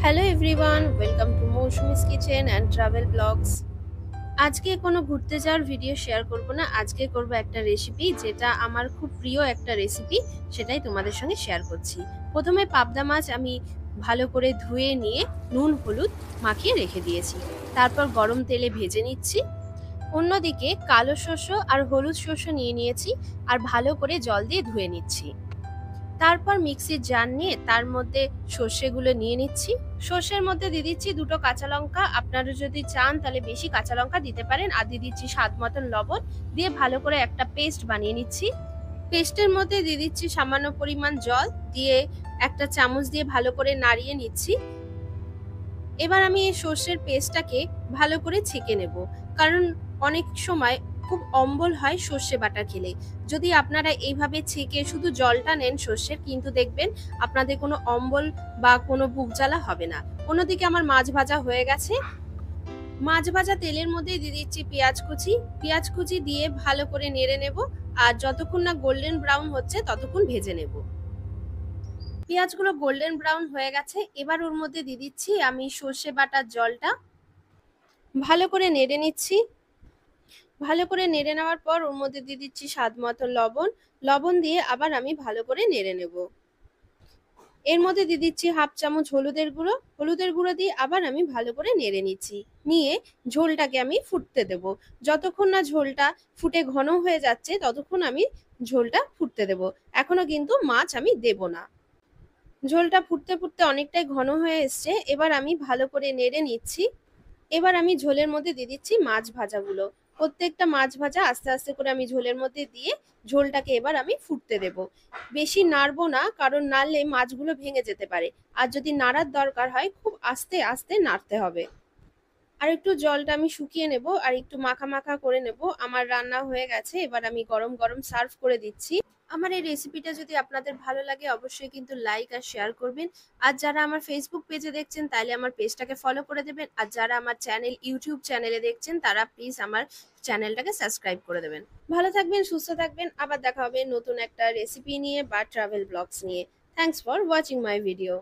Hello everyone, welcome to Mousumi's kitchen and travel blogs. আজকে কোনো ঘুরতে যাওয়ার ভিডিও শেয়ার করব না। আজকে করব একটা রেসিপি, যেটা আমার খুব প্রিয় একটা রেসিপি, সেটাই তোমাদের সঙ্গে শেয়ার করছি। প্রথমে পাবদা মাছ আমি ভালো করে ধুয়ে নিয়ে নুন হলুদ মাখিয়ে রেখে দিয়েছি। তারপর গরম তেলে ভেজে নিচ্ছি। অন্যদিকে কালো শস্য আর হলুদ শস্য নিয়ে নিয়েছি আর ভালো করে জল দিয়ে ধুয়ে নিচ্ছি। তারপর মিক্সির জার নিয়ে তার মধ্যে সর্ষেগুলো নিয়ে নিচ্ছি। সর্ষের মধ্যে দিয়ে দিচ্ছি দুটো কাঁচা লঙ্কা। আপনারা যদি চান তাহলে বেশি কাঁচা লঙ্কা দিতে পারেন। আর দিয়ে দিচ্ছি স্বাদ মতন লবণ। দিয়ে ভালো করে একটা পেস্ট বানিয়ে নিচ্ছি। পেস্টের মধ্যে দিয়ে দিচ্ছি সামান্য পরিমাণ জল। দিয়ে একটা চামচ দিয়ে ভালো করে নাড়িয়ে নিচ্ছি। এবার আমি এই সর্ষের পেস্টটাকে ভালো করে ছেঁকে নেব, কারণ অনেক সময় খুব অম্বল হয় সর্ষে বাটা খেলে। যদি আপনারা এইভাবে ছেঁকে শুধু জলটা নেন সর্ষের, কিন্তু দেখবেন আপনাদের কোনো অম্বল বা কোনো বুক জ্বালা হবে না। অন্যদিকে আমার মাছ ভাজা হয়ে গেছে। মাছ ভাজা তেলের মধ্যে দিয়ে দিচ্ছি পেঁয়াজ কুচি। পেঁয়াজ কুচি দিয়ে ভালো করে নেড়ে নেব। আর যতক্ষণ না গোল্ডেন ব্রাউন হচ্ছে ততক্ষণ ভেজে নেব। পেঁয়াজগুলো গোল্ডেন ব্রাউন হয়ে গেছে। এবার ওর মধ্যে দিয়ে দিচ্ছি আমি সর্ষে বাটার জলটা। ভালো করে নেড়ে নিচ্ছি। ভালো করে নেড়ে নেওয়ার পর ওর মধ্যে দিয়ে দিচ্ছি স্বাদ মতো লবণ। লবণ দিয়ে আবার আমি ভালো করে নেড়ে নেব। এর মধ্যে দিয়ে দিচ্ছি হাফ চামচ হলুদের গুঁড়ো। হলুদের গুঁড়ো দিয়ে আবার আমি ভালো করে নেড়ে নিচ্ছি। নিয়ে ঝোলটাকে আমি ফুটতে দেব। যতক্ষণ না ঝোলটা ফুটে ঘন হয়ে যাচ্ছে ততক্ষণ আমি ঝোলটা ফুটতে দেব। এখনো কিন্তু মাছ আমি দেব না। ঝোলটা ফুটতে ফুটতে অনেকটাই ঘন হয়ে এসছে। এবার আমি ভালো করে নেড়ে নিচ্ছি। এবার আমি ঝোলের মধ্যে দিয়ে দিচ্ছি মাছ ভাজাগুলো। প্রত্যেকটা মাছ ভাজা আস্তে আস্তে করে আমি ঝোলের মধ্যে দিয়ে ঝোলটাকে এবার আমি ফুটতে দেব। বেশি নাড়বো না, কারণ নাড়লে মাছগুলো ভেঙে যেতে পারে। আর যদি নাড়ার দরকার হয় খুব আস্তে আস্তে নাড়তে হবে। আর একটু জলটা আমি শুকিয়ে নেব আর একটু মাখা মাখা করে নেব। আমার রান্না হয়ে গেছে। এবার আমি গরম গরম সার্ভ করে দিচ্ছি। আমার এই রেসিপিটা যদি আপনাদের ভালো লাগে অবশ্যই কিন্তু লাইক আর শেয়ার করবেন। আর যারা আমার ফেসবুক পেজে দেখছেন তাহলে আমার পেজটাকে ফলো করে দেবেন। আর যারা আমার ইউটিউব চ্যানেলে দেখছেন তারা প্লিজ আমার চ্যানেলটাকে সাবস্ক্রাইব করে দেবেন। ভালো থাকবেন, সুস্থ থাকবেন। আবার দেখা হবে নতুন একটা রেসিপি নিয়ে বা ট্রাভেল ব্লগস নিয়ে। Thanks for watching my video.